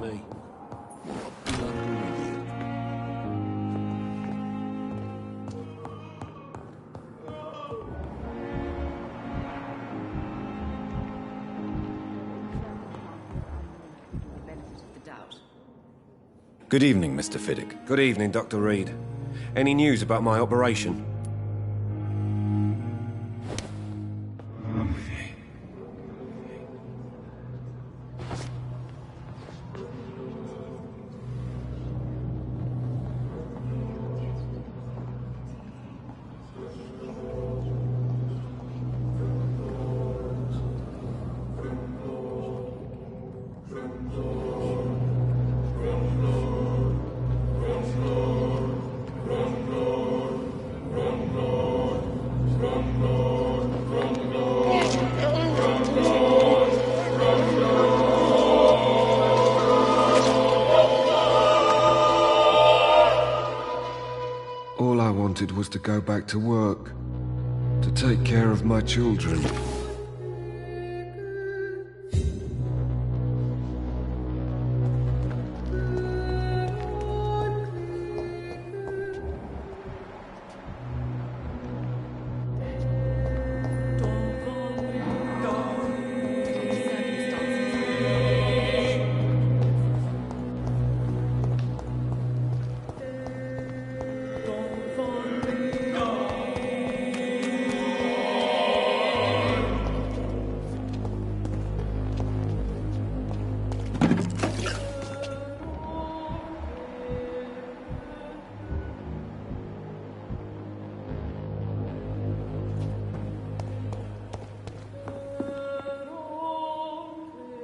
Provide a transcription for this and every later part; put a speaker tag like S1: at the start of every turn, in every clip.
S1: me.
S2: Good evening, Mr. Fiddick.
S3: Good evening, Dr. Reed. Any news about my operation?
S4: Was to go back to work, to take care of my children.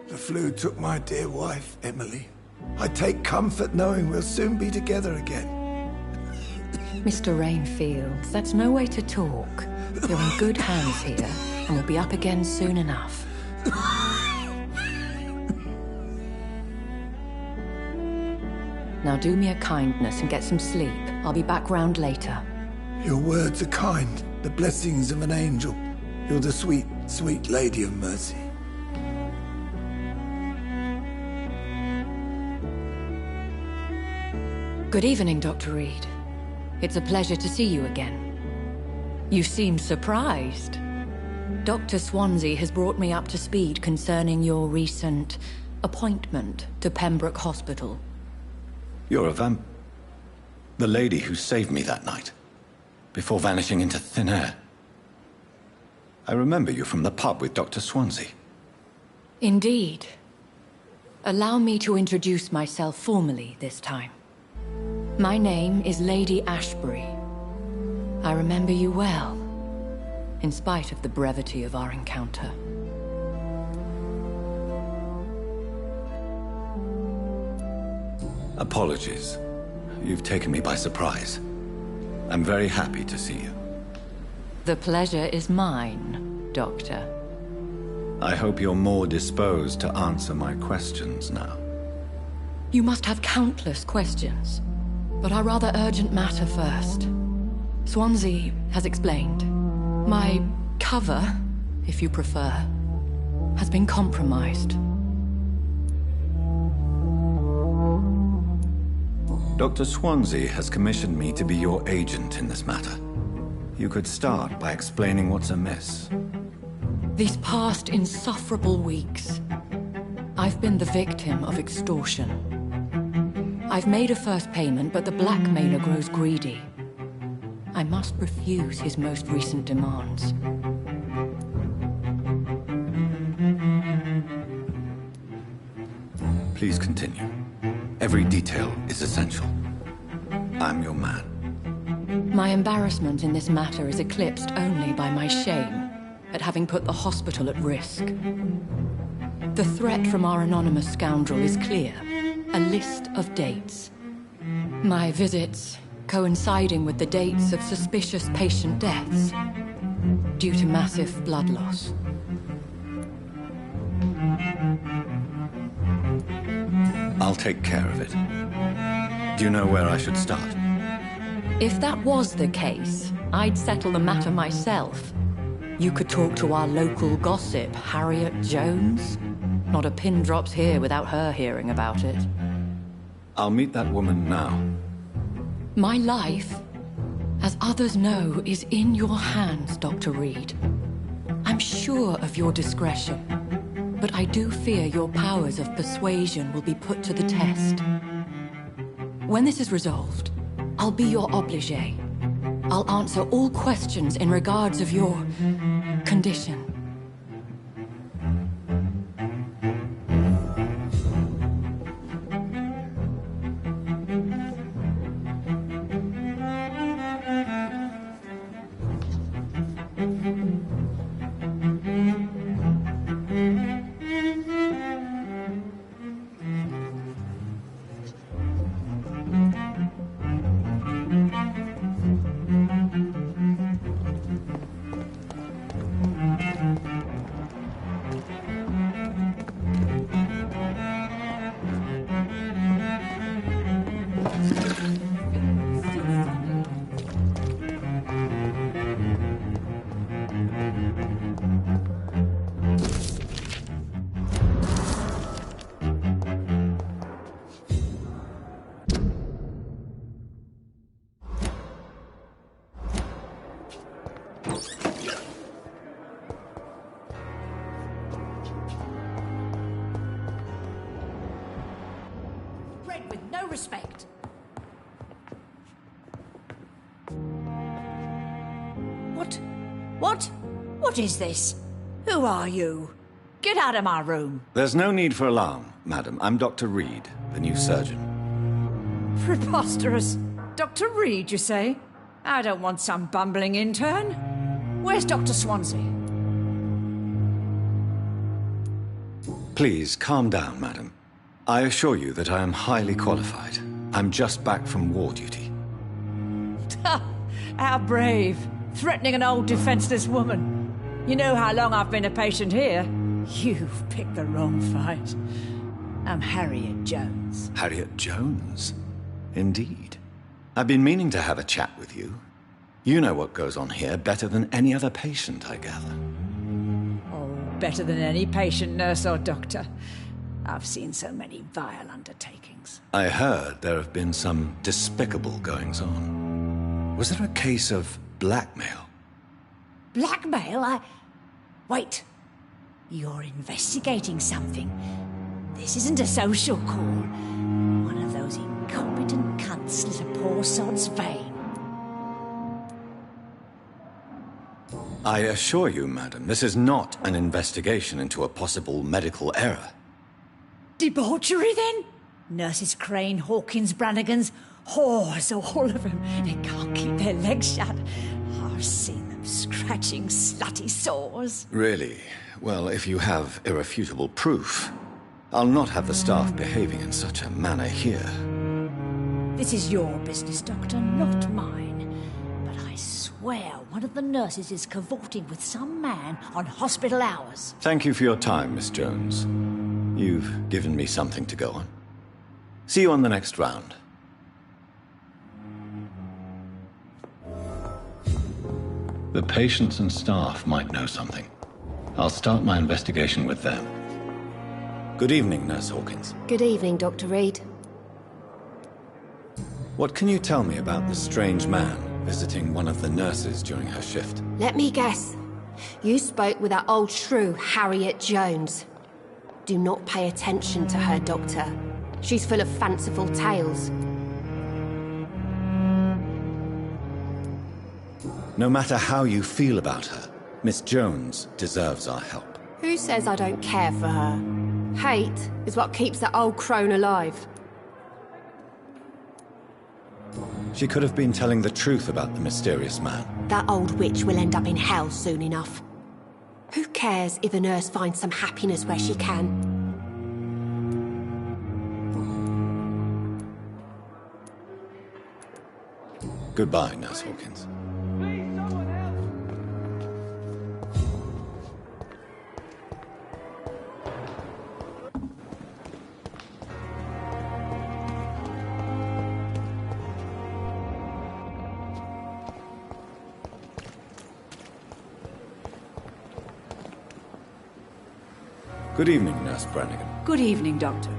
S5: The flu took my dear wife, Emily. I take comfort knowing we'll soon be together again.
S6: Mr. Rainfield, that's no way to talk. You're in good hands here, and we'll be up again soon enough. Now do me a kindness and get some sleep. I'll be back round later.
S5: Your words are kind, the blessings of an angel. You're the sweet, sweet lady of mercy.
S6: Good evening, Dr. Reed. It's a pleasure to see you again. You seem surprised. Dr. Swansea has brought me up to speed concerning your recent appointment to Pembroke Hospital.
S2: You're a the lady who saved me that night, before vanishing into thin air. I remember you from the pub with Dr. Swansea.
S6: Indeed. Allow me to introduce myself formally this time. My name is Lady Ashbury. I remember you well, in spite of the brevity of our encounter.
S2: Apologies. You've taken me by surprise. I'm very happy to see you.
S6: The pleasure is mine, Doctor.
S2: I hope you're more disposed to answer my questions now.
S6: You must have countless questions, but our rather urgent matter first. Swansea has explained. My cover, if you prefer, has been compromised.
S2: Dr. Swansea has commissioned me to be your agent in this matter. You could start by explaining what's amiss.
S6: These past insufferable weeks, I've been the victim of extortion. I've made a first payment, but the blackmailer grows greedy. I must refuse his most recent demands.
S2: Please continue. Every detail is essential. I'm your man.
S6: My embarrassment in this matter is eclipsed only by my shame at having put the hospital at risk. The threat from our anonymous scoundrel is clear. A list of dates. My visits coinciding with the dates of suspicious patient deaths due to massive blood loss.
S2: I'll take care of it. Do you know where I should start?
S6: If that was the case, I'd settle the matter myself. You could talk to our local gossip, Harriet Jones. Not a pin drops here without her hearing about it.
S2: I'll meet that woman now.
S6: My life, as others know, is in your hands, Dr. Reed. I'm sure of your discretion, but I do fear your powers of persuasion will be put to the test. When this is resolved, I'll be your obligé. I'll answer all questions in regards of your condition.
S1: With no respect. What is this? Who are you? Get out of my room.
S2: There's no need for alarm, madam. I'm Dr. Reed, the new surgeon.
S1: Preposterous. Dr. Reed, you say? I don't want some bumbling intern. Where's Dr. Swansea?
S2: Please, calm down, madam. I assure you that I am highly qualified. I'm just back from war duty.
S1: How brave. Threatening an old defenseless woman. You know how long I've been a patient here? You've picked the wrong fight. I'm Harriet Jones.
S2: Harriet Jones? Indeed. I've been meaning to have a chat with you. You know what goes on here better than any other patient, I gather.
S1: Oh, better than any patient, nurse or doctor. I've seen so many vile undertakings.
S2: I heard there have been some despicable goings-on. Was there a case of blackmail?
S1: Blackmail? Wait. You're investigating something. This isn't a social call. One of those incompetent cunts slit a poor sod's vein.
S2: I assure you, madam, this is not an investigation into a possible medical error.
S1: Debauchery, then? Nurses Crane, Hawkins, Brannigans, whores, all of them. They can't keep their legs shut. I've seen them scratching slutty sores.
S2: Really? Well, if you have irrefutable proof, I'll not have the staff behaving in such a manner here.
S1: This is your business, Doctor, not mine. But I swear one of the nurses is cavorting with some man on hospital hours.
S2: Thank you for your time, Miss Jones. You've given me something to go on. See you on the next round. The patients and staff might know something. I'll start my investigation with them. Good evening, Nurse Hawkins.
S7: Good evening, Dr. Reed.
S2: What can you tell me about the strange man visiting one of the nurses during her shift?
S7: Let me guess. You spoke with that old shrew, Harriet Jones. Do not pay attention to her, Doctor. She's full of fanciful tales.
S2: No matter how you feel about her, Miss Jones deserves our help.
S7: Who says I don't care for her? Hate is what keeps that old crone alive.
S2: She could have been telling the truth about the mysterious man.
S7: That old witch will end up in hell soon enough. Who cares if a nurse finds some happiness where she can?
S2: Goodbye, Nurse Hawkins. Good evening, Nurse Brannigan.
S1: Good evening, Doctor.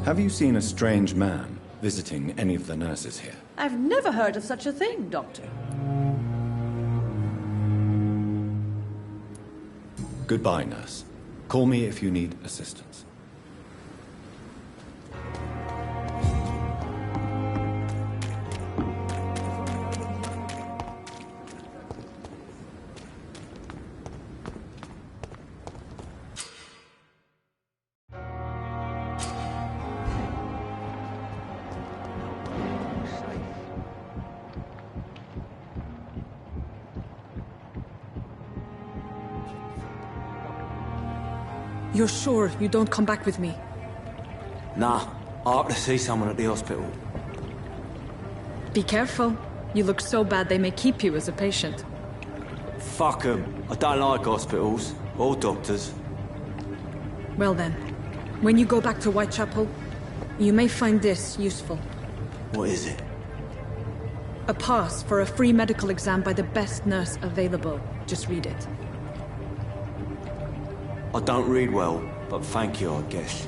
S2: Have you seen a strange man visiting any of the nurses here?
S1: I've never heard of such a thing, Doctor.
S2: Goodbye, nurse. Call me if you need assistance.
S8: You're sure you don't come back with me?
S9: Nah, I have to see someone at the hospital.
S8: Be careful. You look so bad they may keep you as a patient.
S9: Fuck 'em. I don't like hospitals, or doctors.
S8: Well then, when you go back to Whitechapel, you may find this useful.
S9: What is it?
S8: A pass for a free medical exam by the best nurse available. Just read it.
S9: I don't read well, but thank you, I guess.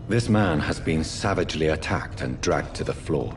S2: This man has been savagely attacked and dragged to the floor.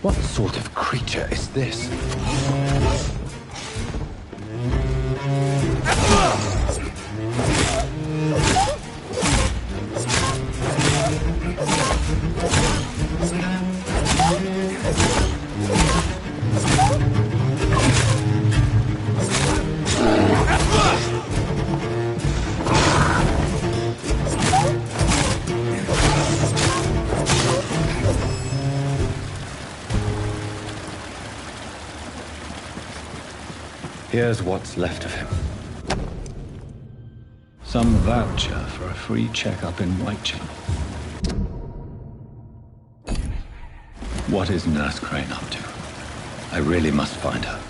S2: What sort of creature is this? Here's what's left of him. Some voucher for a free checkup in Whitechapel. What is Nurse Crane up to? I really must find her.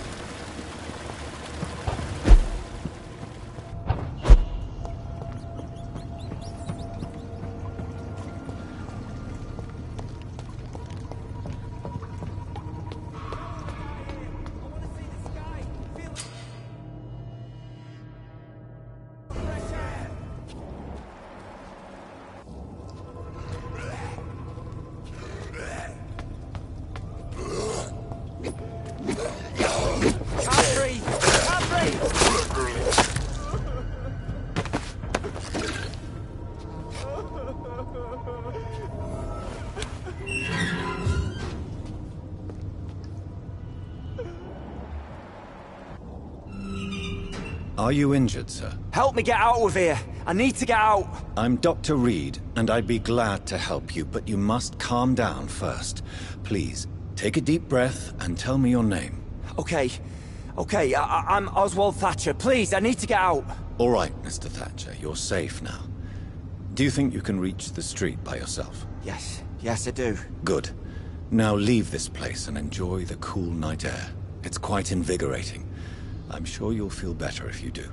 S2: Are you injured, sir?
S9: Help me get out of here. I need to get out.
S2: I'm Dr. Reed, and I'd be glad to help you, but you must calm down first. Please, take a deep breath and tell me your name.
S9: Okay. I'm Oswald Thatcher. Please, I need to get out.
S2: All right, Mr. Thatcher, you're safe now. Do you think you can reach the street by yourself?
S9: Yes, I do.
S2: Good. Now leave this place and enjoy the cool night air. It's quite invigorating. I'm sure you'll feel better if you do.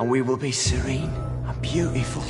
S9: We will be serene and beautiful.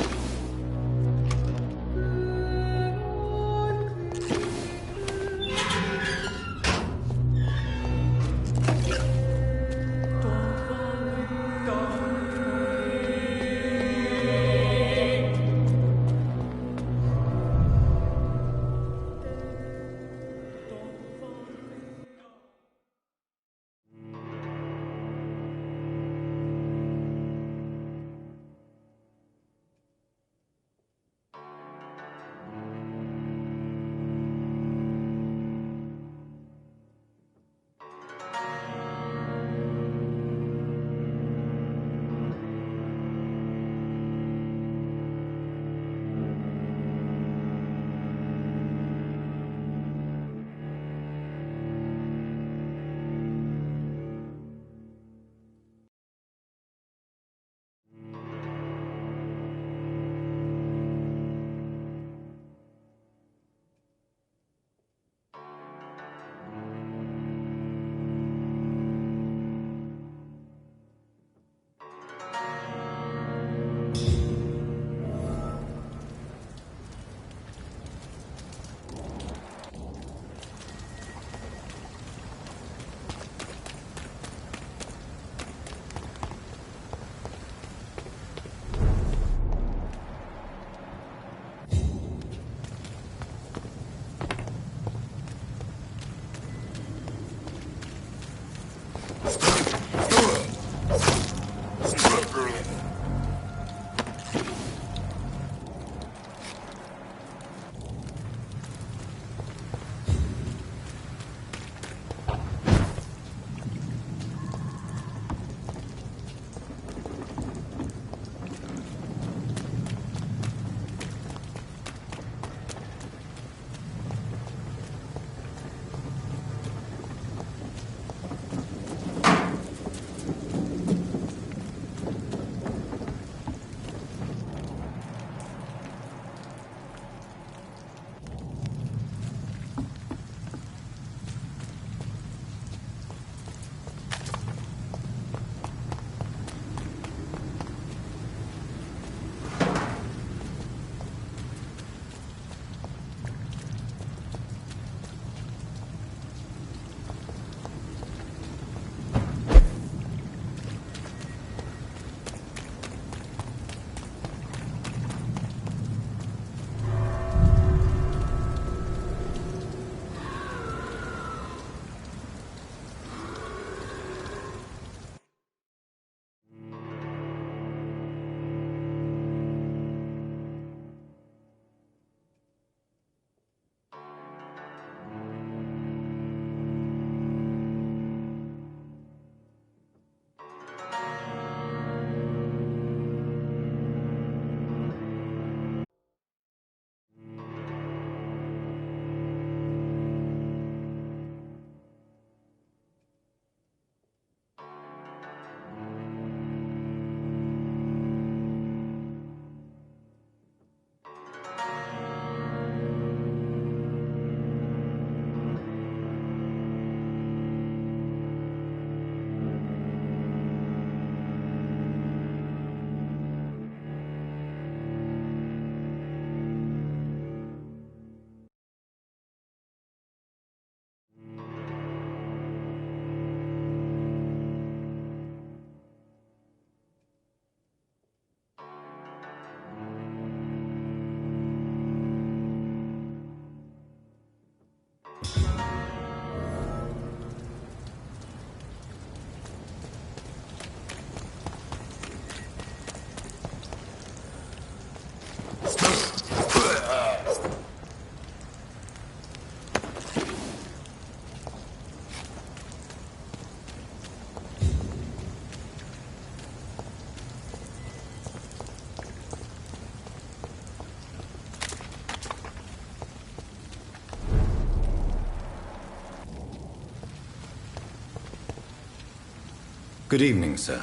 S2: Good evening, sir.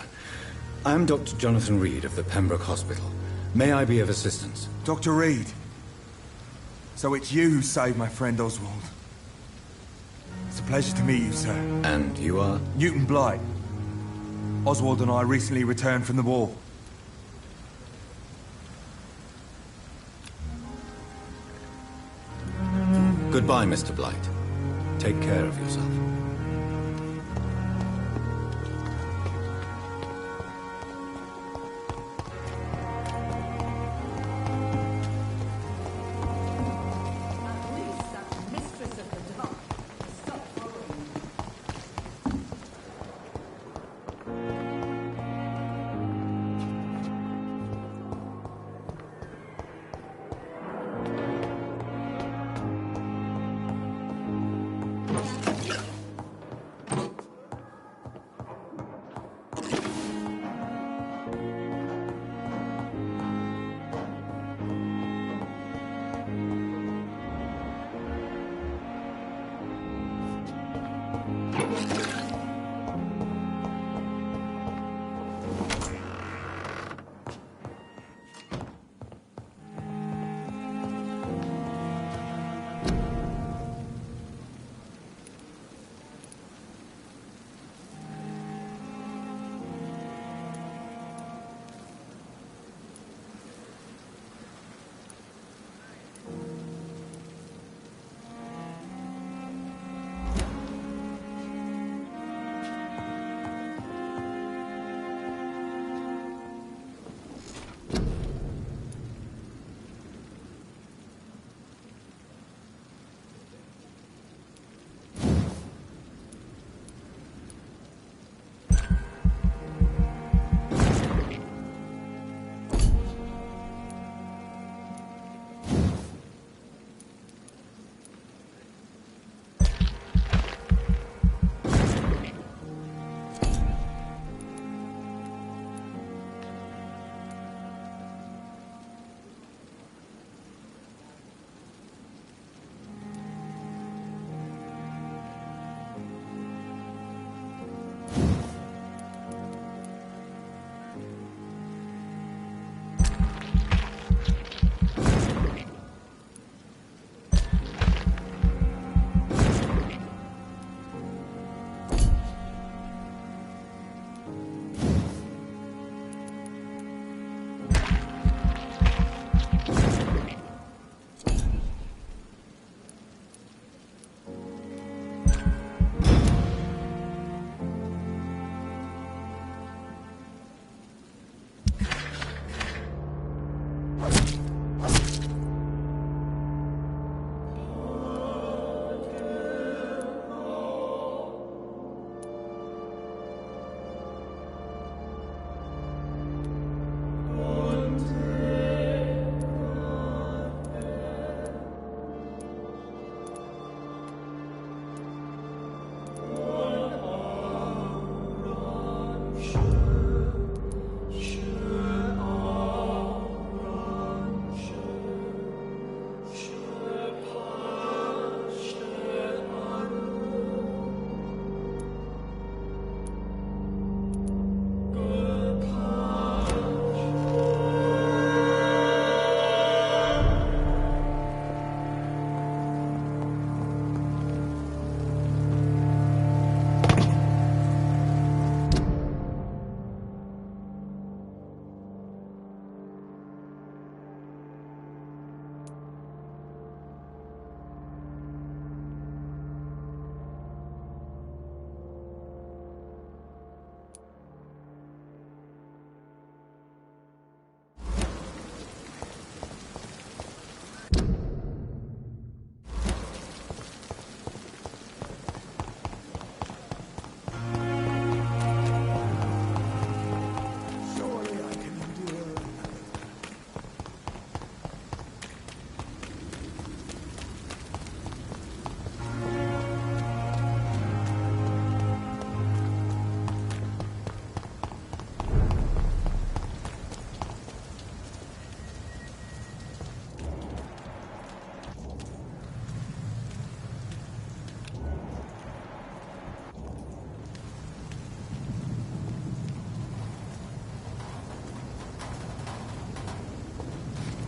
S2: I am Dr. Jonathan Reed of the Pembroke Hospital. May I be of assistance?
S10: Dr. Reed. So it's you who saved my friend Oswald. It's a pleasure to meet you, sir.
S2: And you are?
S10: Newton Blight. Oswald and I recently returned from the war.
S2: Goodbye, Mr. Blight. Take care of yourself.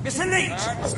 S10: Mr. Leech!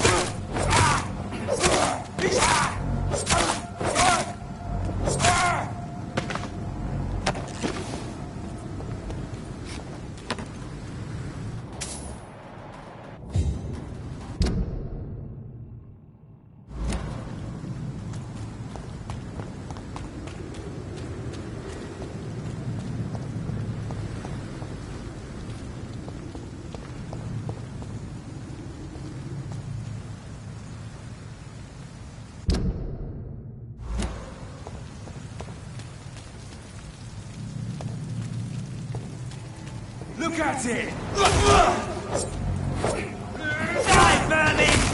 S10: Look at it! Die, vermin!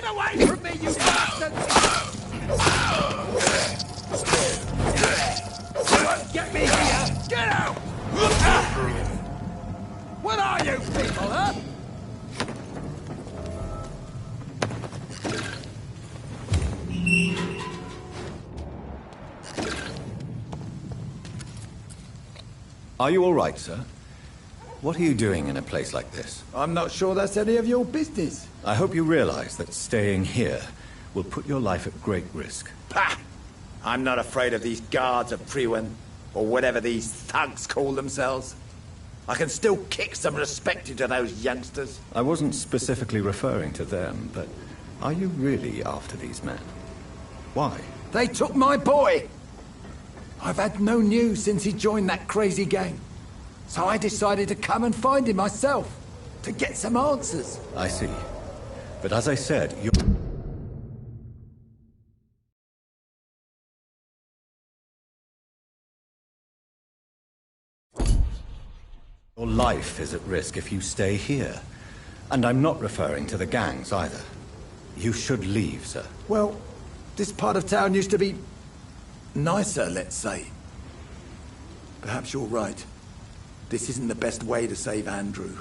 S10: away from me, you bastard! You won't get me here! Get out! What are you people, huh?
S2: Are you all right, sir? What are you doing in a place like this?
S5: I'm not sure that's any of your business.
S2: I hope you realize that staying here will put your life at great risk.
S11: Pah! I'm not afraid of these guards of Priwen, or whatever these thugs call themselves. I can still kick some respect into those youngsters.
S2: I wasn't specifically referring to them, but are you really after these men? Why?
S5: They took my boy! I've had no news since he joined that crazy gang. So I decided to come and find him myself, to get some answers.
S2: I see. But as I said, your life is at risk if you stay here. And I'm not referring to the gangs either. You should leave, sir.
S5: Well, this part of town used to be nicer, let's say. Perhaps you're right. This isn't the best way to save Andrew.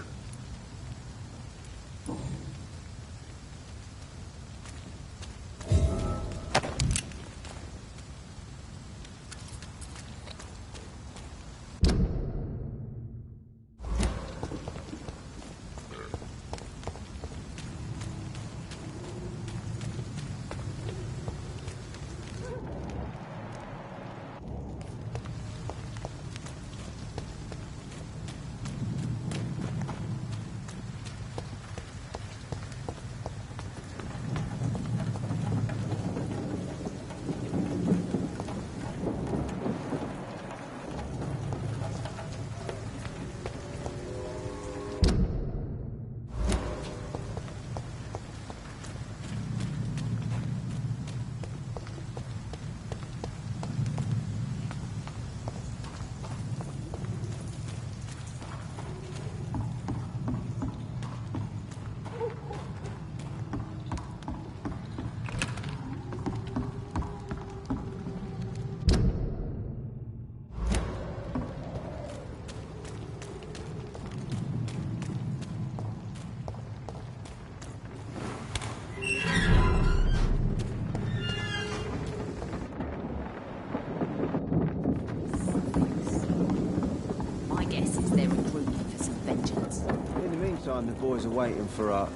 S9: time the boys are waiting for our...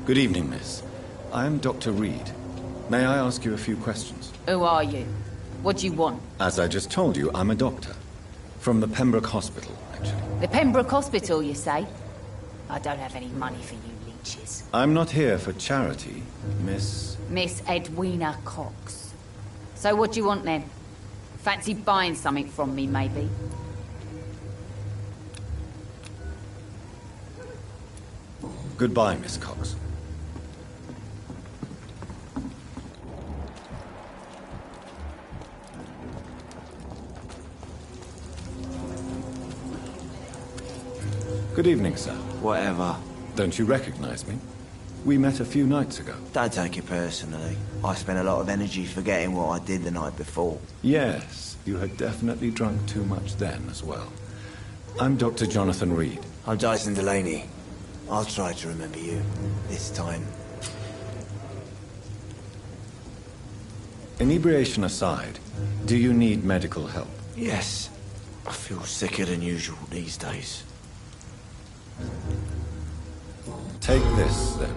S2: Good evening, miss. I am Dr. Reed. May I ask you a few questions?
S12: Who are you? What do you want?
S2: As I just told you, I'm a doctor. From the Pembroke Hospital, actually.
S12: The Pembroke Hospital, you say? I don't have any money for you leeches.
S2: I'm not here for charity, Miss...
S12: Miss Edwina Cox. So what do you want then? Fancy buying something from me, maybe?
S2: Goodbye, Miss Cox. Good evening, sir.
S9: Whatever.
S2: Don't you recognize me? We met a few nights ago.
S9: Don't take it personally. I spent a lot of energy forgetting what I did the night before.
S2: Yes, you had definitely drunk too much then as well. I'm Dr. Jonathan Reed.
S9: I'm Dyson Delaney. I'll try to remember you. This time.
S2: Inebriation aside, do you need medical help?
S9: Yes. I feel sicker than usual these days.
S2: Take this, then.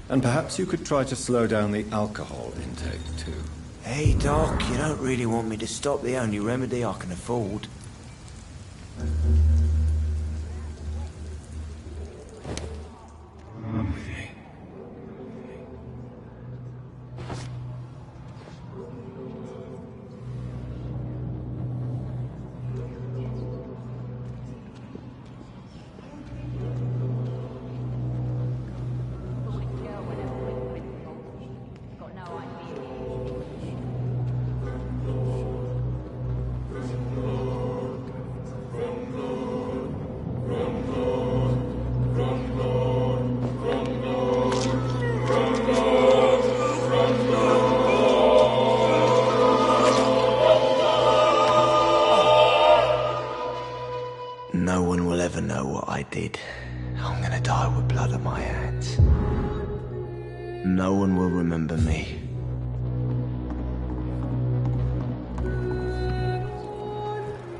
S2: And perhaps you could try to slow down the alcohol intake, too.
S9: Hey, Doc, you don't really want me to stop the only remedy I can afford. No one will ever know what I did. I'm gonna die with blood on my hands. No one will remember me.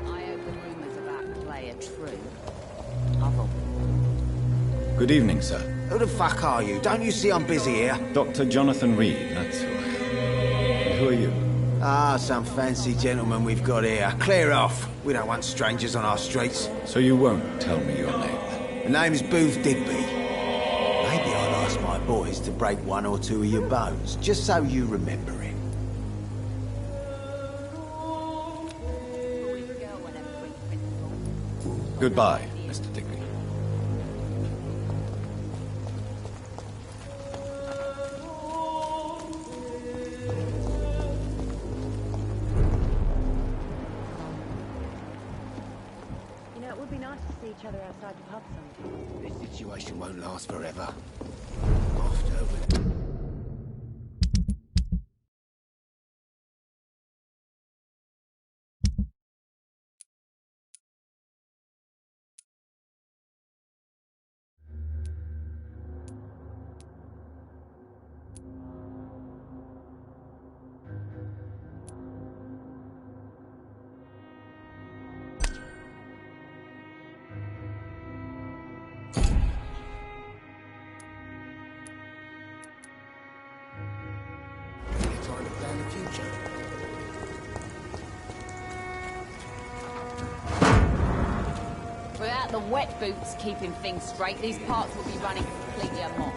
S12: I hope the rumors about Clay are true.
S2: Good evening, sir.
S9: Who the fuck are you? Don't you see I'm busy here?
S2: Dr. Jonathan Reed, that's who I am. And who are you?
S9: Ah, some fancy gentleman we've got here. Clear off. We don't want strangers on our streets.
S2: So you won't tell me your name?
S9: The name's Booth Digby. Maybe I'll ask my boys to break one or two of your bones, just so you remember him.
S2: Goodbye, Mr. Digby.
S13: Each other outside the pub sometime.
S11: This situation won't last forever.
S12: Without the wet boots keeping things straight, these parts will be running completely amok.